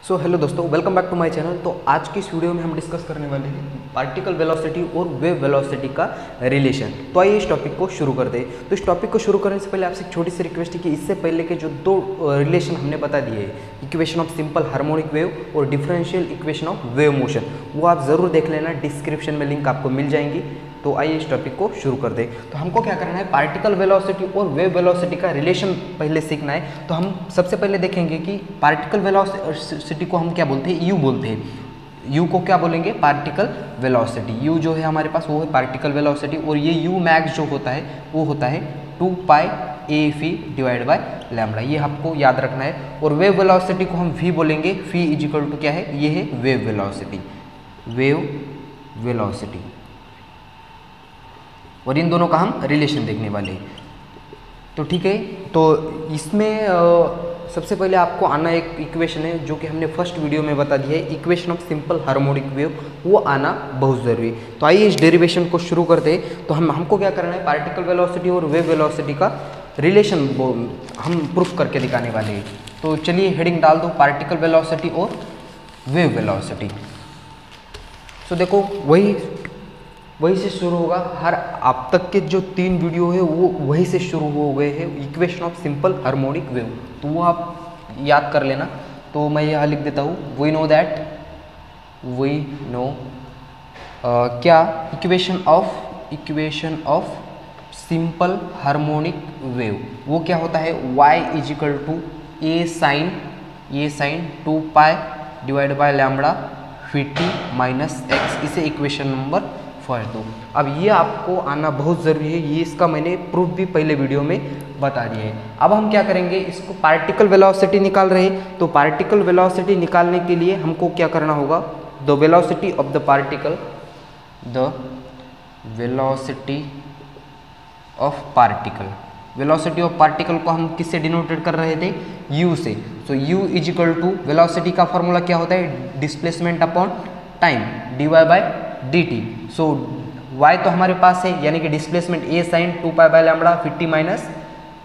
सो hello दोस्तों, welcome back to my channel. तो आज की इस वीडियो में हम डिस्कस करने वाले हैं पार्टिकल वेलोसिटी और वेव वेलोसिटी का रिलेशन। तो आइए इस टॉपिक को शुरू कर दें। तो इस टॉपिक को शुरू करने से पहले आपसे एक छोटी सी रिक्वेस्ट है कि इससे पहले के जो दो रिलेशन हमने बता दिए हैं, equation of simple harmonic wave और differential equation of wave motion, वो आप ज़रूर देख लेना, डिस्क्रिप्शन में लिंक आपको मिल जाएंगी। तो आइए इस टॉपिक को शुरू कर दें। तो हमको क्या करना है, पार्टिकल वेलोसिटी और वेव वेलोसिटी का रिलेशन पहले सीखना है। तो हम सबसे पहले देखेंगे कि पार्टिकल वेलोसिटी को हम क्या बोलते हैं, यू बोलते हैं। यू को क्या बोलेंगे, पार्टिकल वेलोसिटी। यू जो है हमारे पास वो है पार्टिकल वेलोसिटी, और ये यू मैक्स जो होता है वो होता है 2 pi A fee divide by lambda. ये आपको याद रखना है। और वेव वेलोसिटी को हम वी बोलेंगे। फी इज इक्वल टू क्या है, ये है वेव वेलोसिटी। वेव वेलोसिटी, और इन दोनों का हम रिलेशन देखने वाले हैं। तो ठीक है, तो इसमें सबसे पहले आपको आना एक इक्वेशन है जो कि हमने फर्स्ट वीडियो में बता दिया है, equation of simple harmonic wave, वो आना बहुत ज़रूरी है। तो आइए इस डेरिवेशन को शुरू करते हैं। तो हमको क्या करना है, पार्टिकल वेलोसिटी और वेव वेलोसिटी का रिलेशन हम प्रूफ करके दिखाने वाले हैं। तो चलिए हेडिंग डाल दो, पार्टिकल वेलोसिटी और वेव वेलोसिटी। तो देखो वही से शुरू होगा। हर अब तक के जो 3 वीडियो है वो वही से शुरू हो गए हैं, equation of simple harmonic wave. तो वो आप याद कर लेना। तो मैं यहाँ लिख देता हूँ, वी नो क्या equation of simple harmonic wave वो क्या होता है, y is equal to a sine 2 pi divide by lambda ft minus x. इसे इक्वेशन नंबर फर्स्ट दो। अब ये आपको आना बहुत ज़रूरी है, ये इसका मैंने प्रूफ भी पहले वीडियो में बता दिया है। अब हम क्या करेंगे, इसको पार्टिकल वेलोसिटी निकाल रहे हैं। तो पार्टिकल वेलोसिटी निकालने के लिए हमको क्या करना होगा, the velocity of particle velocity of particle को हम किससे डिनोटेड कर रहे थे, u से। सो u is equal to, velocity का फॉर्मूला क्या होता है, displacement upon time dy by dt। So y तो हमारे पास है, यानी कि displacement a sine 2 pi by lambda 50 minus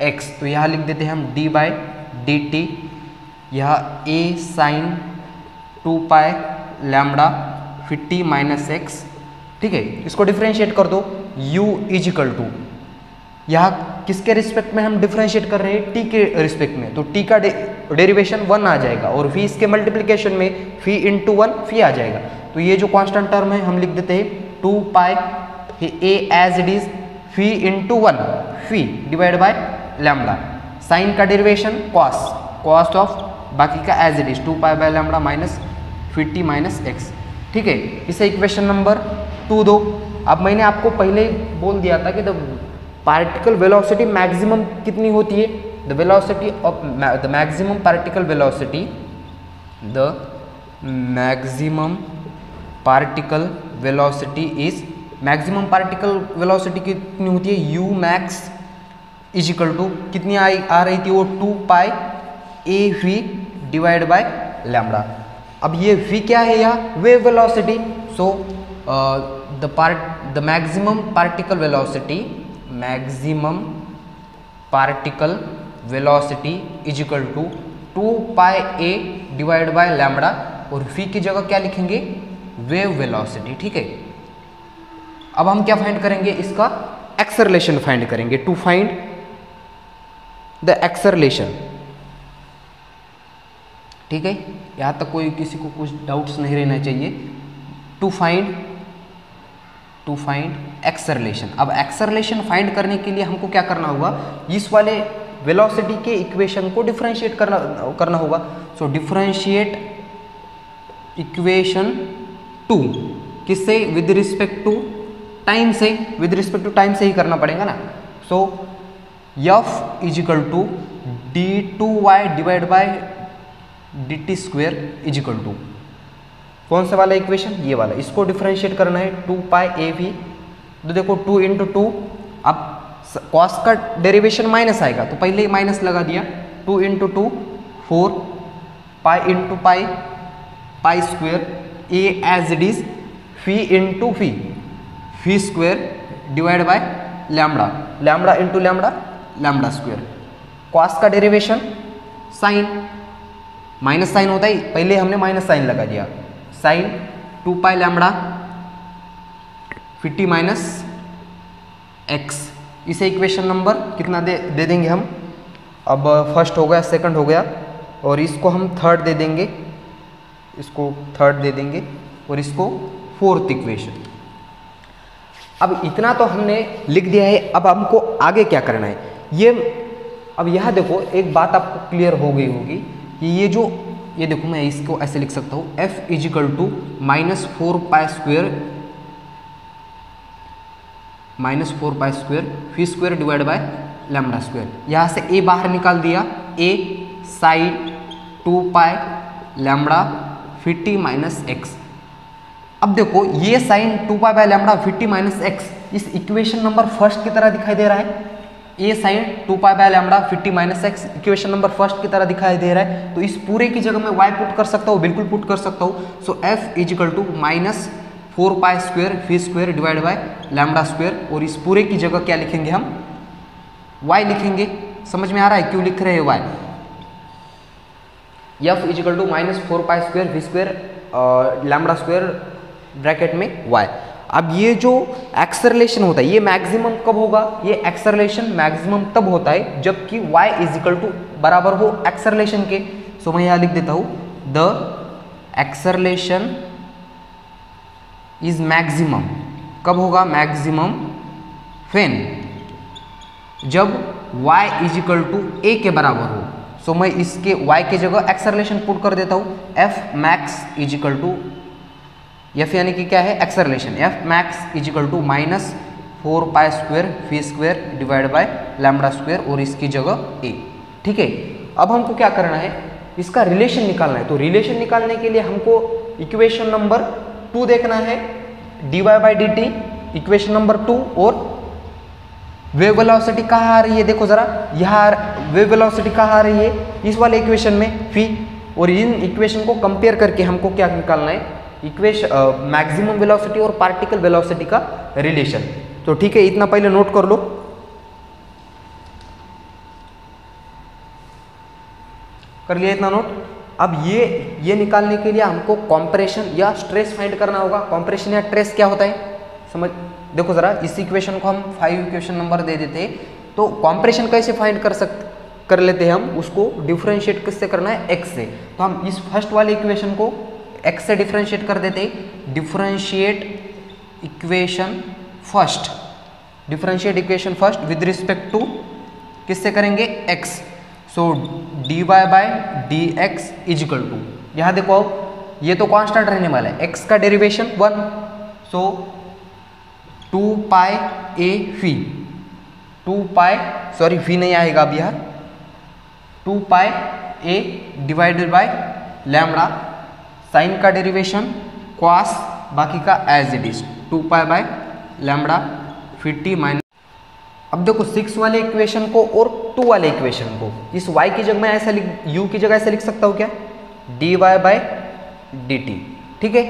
x. तो यहाँ लिख देते हैं हम d बाय dt, यहाँ a sine 2 pi lambda 50 minus x. ठीक है, इसको डिफ्रेंशिएट कर दो, u इज इक्वल टू, यहाँ किसके रिस्पेक्ट में हम डिफ्रेंशिएट कर रहे हैं, t के रिस्पेक्ट में। तो t का डेरिवेशन 1 आ जाएगा, और v इसके मल्टीप्लिकेशन में फी इंटू 1 फी आ जाएगा। तो ये जो कांस्टेंट टर्म है हम लिख देते हैं 2 pi a as it is phi into 1 phi divide by lambda. Sine का डेरिवेशन कॉस ऑफ बाकी का as it is 2 pi by lambda minus 50 minus x. ठीक है, इसे इक्वेशन नंबर 2 दो। अब मैंने आपको पहले बोल दिया था कि द पार्टिकल वेलोसिटी मैक्सिमम कितनी होती है, the velocity of the maximum particle velocity, the maximum particle velocity is, maximum particle velocity कितनी होती है, u max is equal to कितनी आ रही थी वो 2 pi a v divide by lambda. अब ये v क्या है, यहाँ wave velocity. So the maximum particle velocity is equal to 2 pi a divide by lambda, और v की जगह क्या लिखेंगे, वेव वेलोसिटी। ठीक है, अब हम क्या फाइंड करेंगे, इसका एक्सेलरेशन फाइंड करेंगे। To find the acceleration. ठीक है, यहां तक कोई किसी को कुछ डाउट्स नहीं रहना चाहिए। To find acceleration. अब एक्सेलरेशन फाइंड करने के लिए हमको क्या करना होगा, इस वाले वेलोसिटी के इक्वेशन को डिफरेंशिएट करना होगा। सो डिफरेंशिएट इक्वेशन 2 किससे, विद रिस्पेक्ट टू टाइम से, विद रिस्पेक्ट टू टाइम से ही करना पड़ेगा ना। So f is equal to d2y divide by dt square is equal to, कौन सा वाला इक्वेशन, ये वाला। इसको डिफरेंशिएट करना है 2 पाई a v। तो देखो 2 इंटू 2, अब कॉस का डेरिवेशन माइनस आएगा तो पहले ही माइनस लगा दिया। 2 into 2 4 pi into pi square a as it is phi into phi square divide by lambda into lambda square. Cos का डेरिवेशन साइन, माइनस साइन होता है, पहले हमने माइनस साइन लगा दिया, साइन 2 पाई लैम्बडा फिर t माइनस एक्स। इसे equation number कितना दे देंगे हम, अब फर्स्ट हो गया, सेकंड हो गया, और इसको हम थर्ड दे देंगे, इसको थर्ड दे देंगे, और इसको फोर्थ इक्वेशन। अब इतना तो हमने लिख दिया है, अब हमको आगे क्या करना है ये। अब यहाँ देखो एक बात आपको क्लियर हो गई होगी कि ये देखो मैं इसको ऐसे लिख सकता हूँ, f is equal to -4 pi square phi square divide by lambda square. यहाँ से a बाहर निकाल दिया, a साइन 2 पाई लैम्बडा फिर t माइनस एक्स। अब देखो ये साइन 2 पाई बाय लैम्बडा फिर t माइनस एक्स इस इक्वेशन नंबर फर्स्ट की तरह दिखाई दे रहा है। A sine 2 pi by lambda फिर t minus x equation number first की तरह दिखाई दे रहा है, तो इस पूरे की जगह मैं y पुट कर सकता हूँ, बिल्कुल पुट कर सकता हूँ। So f is equal to -4 pi square phi square divide by lambda square, और इस पूरे की जगह क्या लिखेंगे हम, y लिखेंगे। समझ में आ रहा है क्यों लिख रहे हैं y। f is equal to -4 pi square phi square lambda square bracket में y। अब ये जो एक्सेलरेशन होता है ये मैक्सिमम कब होगा, ये एक्सेलरेशन मैक्सिमम तब होता है जबकि y इजिकल टू बराबर हो एक्सेलरेशन के। सो मैं यहां लिख देता हूं, द एक्सेलरेशन इज मैक्सिमम। कब होगा मैक्सिमम, व्हेन, जब y इजिकल टू a के बराबर हो। सो मैं इसके y के जगह एक्सेलरेशन पुट कर देता हूं, f max is equal to, f यानी कि क्या है acceleration, f max is equal to -4 pi square phi square divide by lambda square, और इसकी जगह a। ठीक है, अब हमको क्या करना है, इसका रिलेशन निकालना है। तो रिलेशन निकालने के लिए हमको इक्वेशन नंबर 2 देखना है, dy by D T equation number 2, और वेव वेलोसिटी कहाँ आ रही है, देखो जरा यहाँ वेव वेलोसिटी कहाँ आ रही है, इस वाले इक्वेशन में फी। और इन इक्वेशन को कंपेयर करके हमको क्या निकालना है, इक्वेशन मैक्सिमम वेलोसिटी और पार्टिकल वेलोसिटी का रिलेशन। तो ठीक है, इतना पहले नोट कर लो। कर लिया इतना नोट। अब ये निकालने के लिए हमको कॉम्प्रेशन या स्ट्रेस फाइंड करना होगा। कॉम्प्रेशन या स्ट्रेस क्या होता है समझ, देखो जरा इस इक्वेशन को हम 5 इक्वेशन नंबर दे देते हैं, तो कॉम्प्रेशन कैसे फाइंड कर लेते हैं हम, उसको डिफरेंशिएट किससे करना है, x से। तो हम इस फर्स्ट वाले इक्वेशन को x से डिफरेंशिएट कर देते हैं, differentiate equation first with respect to किससे करेंगे, x। So dy by d x is equal to, यहाँ देखो अब ये तो कांस्टेंट रहने वाला है, x का derivation 1, so 2 pi a phi, 2 pi sorry phi नहीं आएगा अब यहाँ, 2 pi a divided by lambda, sine का डेरिवेशन cos, बाकी का as it is 2 pi by lambda फिर t माइनस। अब देखो 6 वाले इक्वेशन को और 2 वाले इक्वेशन को, इस y की जगह मैं ऐसा u की जगह ऐसे लिख सकता हूँ क्या, dy बाय dt। ठीक है,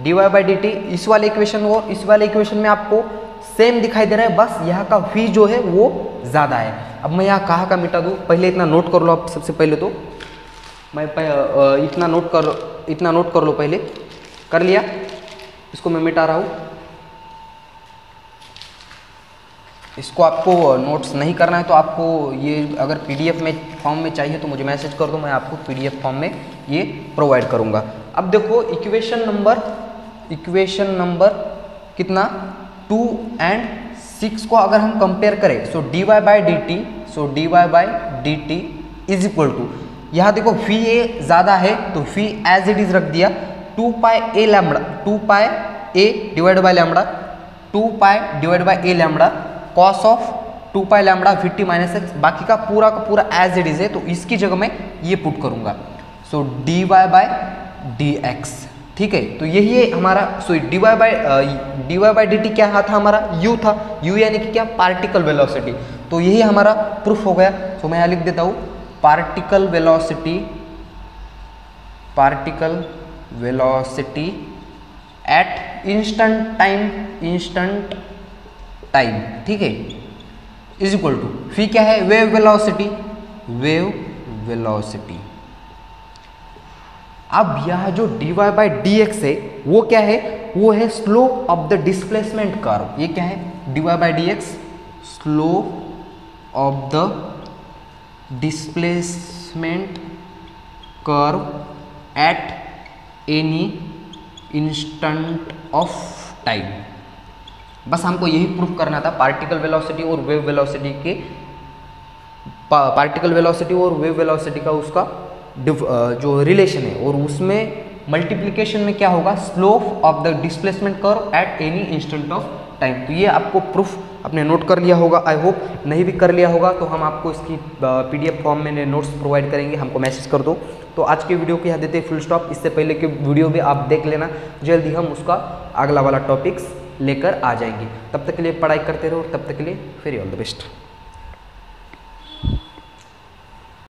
dy बाय dt इस वाले इक्वेशन और इस वाले इक्वेशन में आपको सेम दिखाई दे रहा है, बस यहाँ का फी जो है वो ज़्यादा है। अब मैं यहाँ कहाँ का मिटा दूँ, पहले इतना नोट कर लो आप। सबसे पहले तो मैं इतना नोट कर लो, पहले कर लिया, इसको मैं मिटा रहा हूँ। इसको आपको नोट्स नहीं करना है तो आपको ये अगर पीडीएफ में फॉर्म में चाहिए तो मुझे मैसेज कर दो, मैं आपको पीडीएफ फॉर्म में ये प्रोवाइड करूँगा। अब देखो इक्वेशन नंबर कितना 2 and 6 को अगर हम कंपेयर करें, so dy by d t is equal to, यहाँ देखो फी ए ज़्यादा है तो फी एज इट इज रख दिया, 2 pi a lambda, 2 pi a divide by lambda, 2 pi divide by a lambda cos of 2 pi lambda फिर t माइनस एक्स, बाकी का पूरा एज इट इज है, तो इसकी जगह मैं ये पुट करूंगा। सो dy बाय डी एक्स। ठीक है, तो यही है हमारा, सो dy बाय डी टी क्या था हमारा, u था, u यानी कि क्या, पार्टिकल वेलोसिटी। तो यही हमारा प्रूफ हो गया। तो मैं यहाँ लिख देता हूँ, particle velocity at instant time, ठीक है, इज इक्वल टू फी क्या है, वेव वेलोसिटी अब यह जो dy बाई डी एक्स है वो क्या है, वो है slope of the displacement curve. ये क्या है, dy by D x slope of the displacement curve at any instant of time. बस हमको यही प्रूफ करना था पार्टिकल वेलोसिटी और वेव वेलोसिटी के, पार्टिकल वेलोसिटी और वेव वेलोसिटी का उसका जो रिलेशन है, और उसमें मल्टीप्लिकेशन में क्या होगा, slope of the displacement curve at any instant of time. तो ये आपको प्रूफ आपने नोट कर लिया होगा, आई होप। नहीं भी कर लिया होगा तो हम आपको इसकी PDF फॉर्म में नोट्स प्रोवाइड करेंगे, हमको मैसेज कर दो। तो आज के वीडियो को यहाँ देते हैं फुल स्टॉप। इससे पहले के वीडियो भी आप देख लेना, जल्दी हम उसका अगला वाला टॉपिक्स लेकर आ जाएंगे। तब तक के लिए पढ़ाई करते रहो, तब तक के लिए वेरी ऑल द बेस्ट।